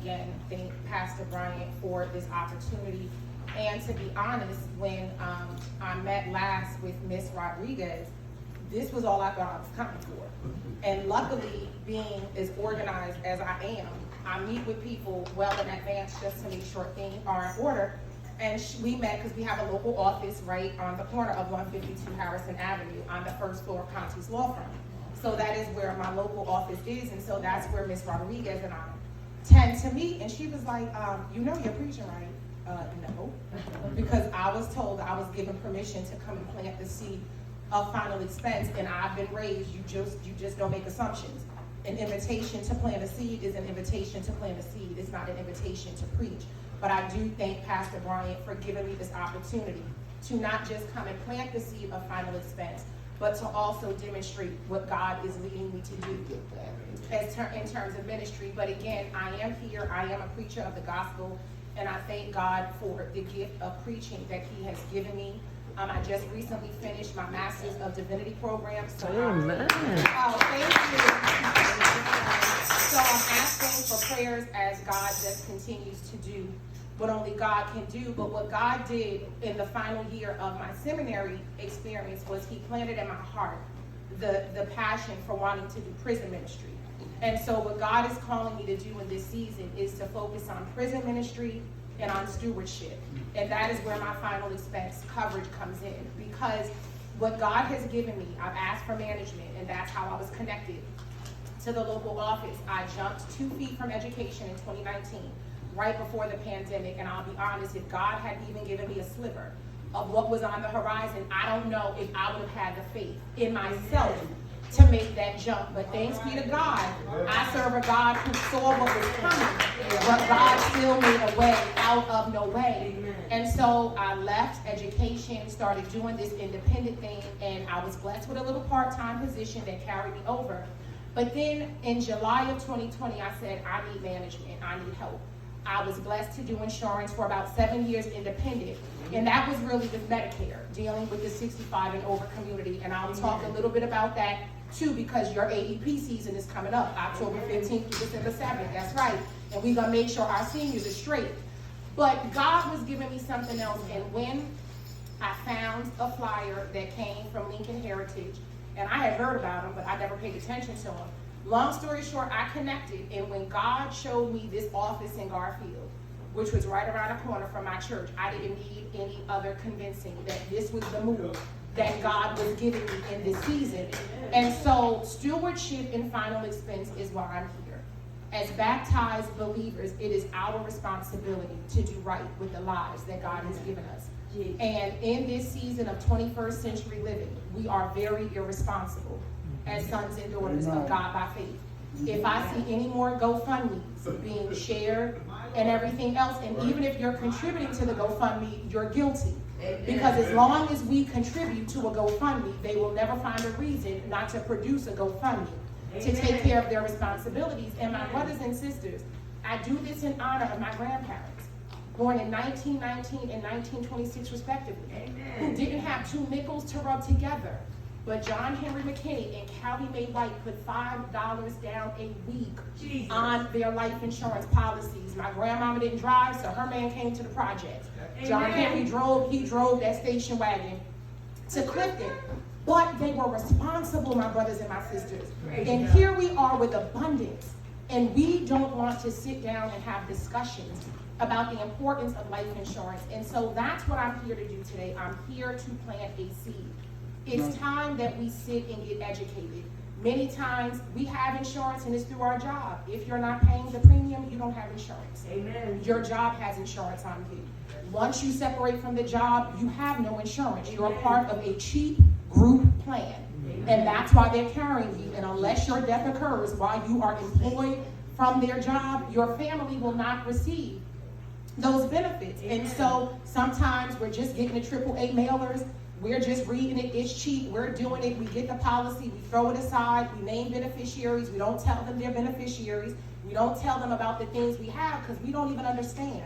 again thank Pastor Bryant for this opportunity. And to be honest, when I met last with Miss Rodriguez, this was all I thought I was coming for. And luckily, being as organized as I am, I meet with people well in advance just to make sure things are in order. And we met because we have a local office right on the corner of 152 Harrison Avenue on the first floor of Conti's Law Firm. So that is where my local office is, and so that's where Miss Rodriguez and I tend to meet. And she was like, you know you're preaching, right? No, because I was told I was given permission to come and plant the seed of final expense, and I've been raised, you just don't make assumptions. An invitation to plant a seed is an invitation to plant a seed. It's not an invitation to preach. But I do thank Pastor Bryant for giving me this opportunity to not just come and plant the seed of final expense, but to also demonstrate what God is leading me to do in terms of ministry. But again, I am here, I am a preacher of the gospel, and I thank God for the gift of preaching that He has given me. I just recently finished my Master's of Divinity program. So Amen. Thank you. So I'm asking for prayers as God just continues to do what only God can do. But what God did in the final year of my seminary experience was He planted in my heart the passion for wanting to do prison ministry. And so what God is calling me to do in this season is to focus on prison ministry and on stewardship. And that is where my final expense coverage comes in. Because what God has given me, I've asked for management, and that's how I was connected to the local office. I jumped 2 feet from education in 2019, right before the pandemic. And I'll be honest, if God had even given me a sliver of what was on the horizon, I don't know if I would have had the faith in myself to make that jump. But thanks be to God, I serve a God who saw what was coming, but God still made a way out of no way. And so I left education, started doing this independent thing, and I was blessed with a little part-time position that carried me over. But then in July of 2020, I said, I need management, I need help. I was blessed to do insurance for about 7 years independent, and that was really with Medicare, dealing with the 65 and over community. And I'll talk a little bit about that too, because your AEP season is coming up, October 15th through December 7th, that's right. And we're gonna make sure our seniors are straight. But God was giving me something else, and when I found a flyer that came from Lincoln Heritage, and I had heard about them, but I never paid attention to them. Long story short, I connected, and when God showed me this office in Garfield, which was right around the corner from my church, I didn't need any other convincing that this was the move that God was giving me in this season. And so stewardship and final expense is why I'm here. As baptized believers, it is our responsibility to do right with the lives that God has given us. And in this season of 21st century living, we are very irresponsible as sons and daughters of God by faith. If I see any more GoFundMes being shared and everything else, and even if you're contributing to the GoFundMe, you're guilty. Because as long as we contribute to a GoFundMe, they will never find a reason not to produce a GoFundMe to take care of their responsibilities. And my brothers and sisters, I do this in honor of my grandparents, born in 1919 and 1926 respectively, who didn't have 2 nickels to rub together. But John Henry McKinney and Callie Mae White put $5 down a week on their life insurance policies. My grandmama didn't drive, so her man came to the project. John Henry drove that station wagon to Clifton. But they were responsible, my brothers and my sisters. And here we are with abundance, and we don't want to sit down and have discussions about the importance of life insurance. And so that's what I'm here to do today. I'm here to plant a seed. It's time that we sit and get educated. Many times we have insurance and it's through our job. If you're not paying the premium, you don't have insurance. Amen. Your job has insurance on you. Once you separate from the job, you have no insurance. You're a part of a cheap group plan. Amen. And that's why they're carrying you. And unless your death occurs while you are employed from their job, your family will not receive those benefits. Amen. And so sometimes we're just getting the AAA mailers. We're just reading it, it's cheap, we're doing it, we get the policy, we throw it aside, we name beneficiaries, we don't tell them they're beneficiaries, we don't tell them about the things we have because we don't even understand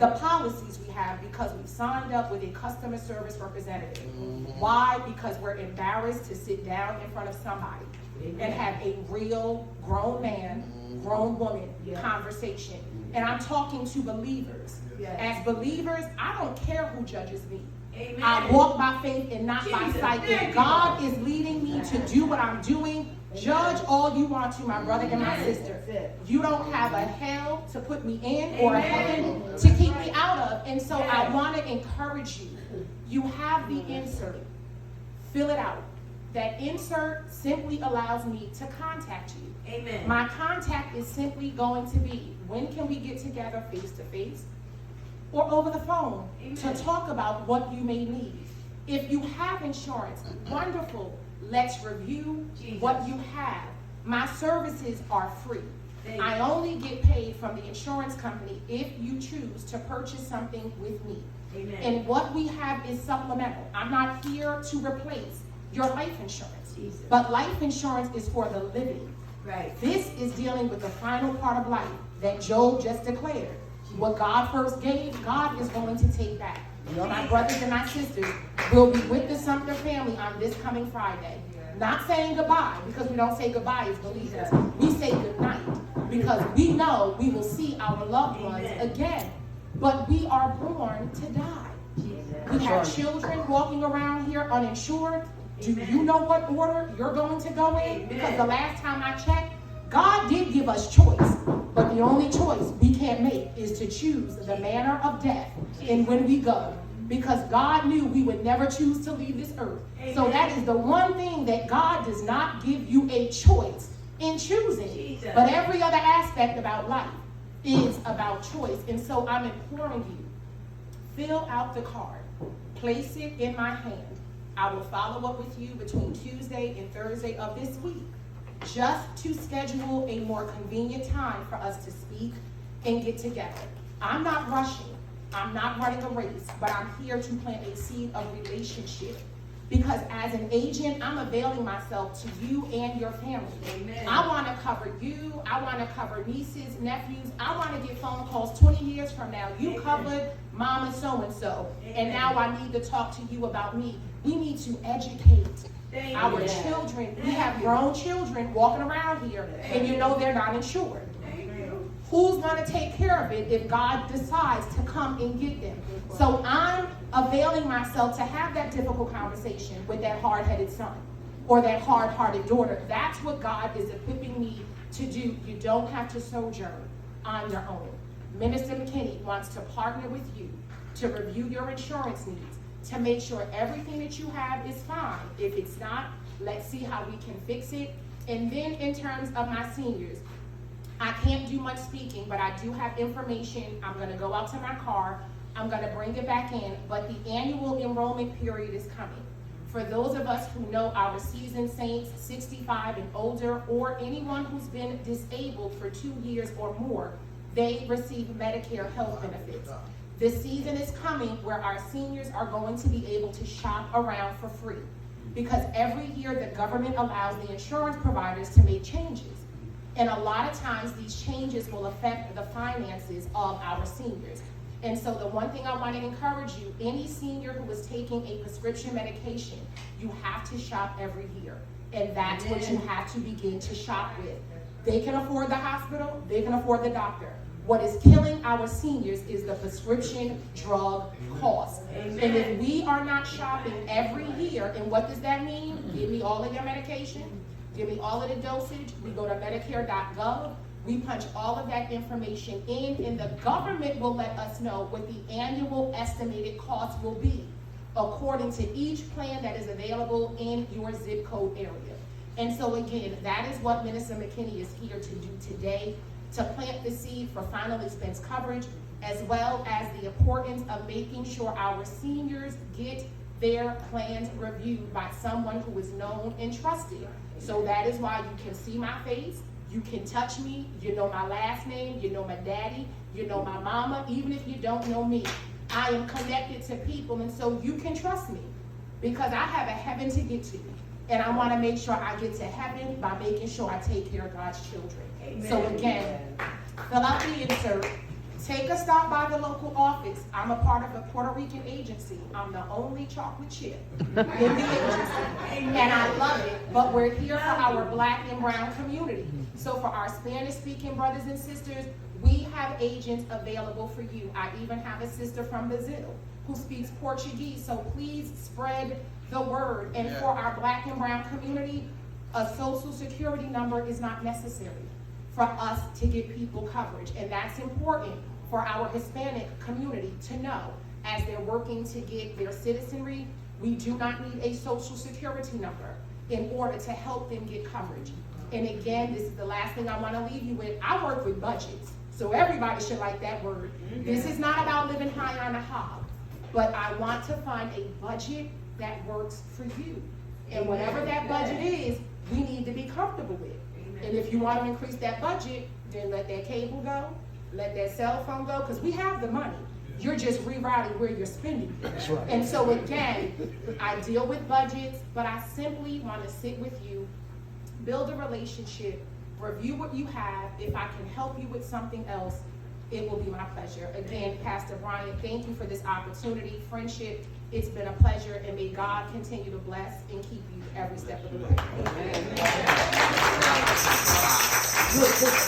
the policies we have because we've signed up with a customer service representative. Why? Because we're embarrassed to sit down in front of somebody and have a real grown man, grown woman conversation. And I'm talking to believers. As believers, I don't care who judges me. Amen. I walk by faith and not by sight. If God is leading me to do what I'm doing, judge all you want to, my brother and my sister. You don't have a hell to put me in or a heaven to keep me out of. And so I want to encourage you. You have the insert. Fill it out. That insert simply allows me to contact you. Amen. My contact is simply going to be, when can we get together face to face or over the phone to talk about what you may need? If you have insurance, wonderful. Let's review what you have. My services are free. I only get paid from the insurance company if you choose to purchase something with me. Amen. And what we have is supplemental. I'm not here to replace your life insurance. But life insurance is for the living. Right. This is dealing with the final part of life that Job just declared. What God first gave, God is going to take back. My brothers and my sisters will be with the Sumter family on this coming Friday. Not saying goodbye, because we don't say goodbye as believers. We say good night, because we know we will see our loved ones again. But we are born to die. We have children walking around here uninsured. Do you know what order you're going to go in? Because the last time I checked, God did give us choice. But the only choice we can't make is to choose the manner of death and when we go. Because God knew we would never choose to leave this earth. So that is the one thing that God does not give you a choice in choosing. But every other aspect about life is about choice. And so I'm imploring you, fill out the card. Place it in my hand. I will follow up with you between Tuesday and Thursday of this week, just to schedule a more convenient time for us to speak and get together. I'm not rushing. I'm not running a race, but I'm here to plant a seed of relationship. Because as an agent, I'm availing myself to you and your family. Amen. I want to cover you. I want to cover nieces, nephews. I want to get phone calls 20 years from now. You covered mama so-and-so, and now I need to talk to you about me. We need to educate our children. We have grown children walking around here, and you know they're not insured. Who's going to take care of it if God decides to come and get them? So I'm availing myself to have that difficult conversation with that hard-headed son or that hard-hearted daughter. That's what God is equipping me to do. You don't have to sojourn on your own. Minister McKinney wants to partner with you to review your insurance needs, to make sure everything that you have is fine. If it's not, let's see how we can fix it. And then in terms of my seniors, I can't do much speaking, but I do have information. I'm going to go out to my car. I'm going to bring it back in, but the annual enrollment period is coming. For those of us who know our seasoned saints, 65 and older, or anyone who's been disabled for 2 years or more, they receive Medicare health benefits. This season is coming where our seniors are going to be able to shop around for free, because every year the government allows the insurance providers to make changes. And a lot of times these changes will affect the finances of our seniors. And so the one thing I want to encourage you, any senior who is taking a prescription medication, you have to shop every year. And that's what you have to begin to shop with. They can afford the hospital, they can afford the doctor. What is killing our seniors is the prescription drug cost. And if we are not shopping every year, and what does that mean? Give me all of your medication. Give me all of the dosage. We go to Medicare.gov. We punch all of that information in, and the government will let us know what the annual estimated cost will be according to each plan that is available in your zip code area. And so again, that is what Minister McKinney is here to do today, to plant the seed for final expense coverage, as well as the importance of making sure our seniors get their plans reviewed by someone who is known and trusted. So that is why you can see my face, you can touch me, you know my last name, you know my daddy, you know my mama, even if you don't know me. I am connected to people, and so you can trust me, because I have a heaven to get to. And I want to make sure I get to heaven by making sure I take care of God's children. Amen. So again, fill out the insert, Take a stop by the local office. I'm a part of a Puerto Rican agency. I'm the only chocolate chip in the agency, and I love it. But we're here for our Black and brown community. So for our Spanish-speaking brothers and sisters, we have agents available for you. I even have a sister from Brazil who speaks Portuguese, so please spread the word. And for our Black and brown community, a social security number is not necessary for us to get people coverage, and that's important for our Hispanic community to know. As they're working to get their citizenry, we do not need a social security number in order to help them get coverage. And again, this is the last thing I want to leave you with. I work with budgets, so everybody should like that word. This is not about living high on a hog, but I want to find a budget that works for you. And whatever that budget is, we need to be comfortable with. And if you want to increase that budget, then let that cable go, let that cell phone go, because we have the money. You're just rerouting where you're spending it. That's right. And so again, I deal with budgets, but I simply want to sit with you, build a relationship, review what you have. If I can help you with something else, it will be my pleasure. Again, Pastor Brian, thank you for this opportunity, friendship. It's been a pleasure, and may God continue to bless and keep you every step of the way. Good.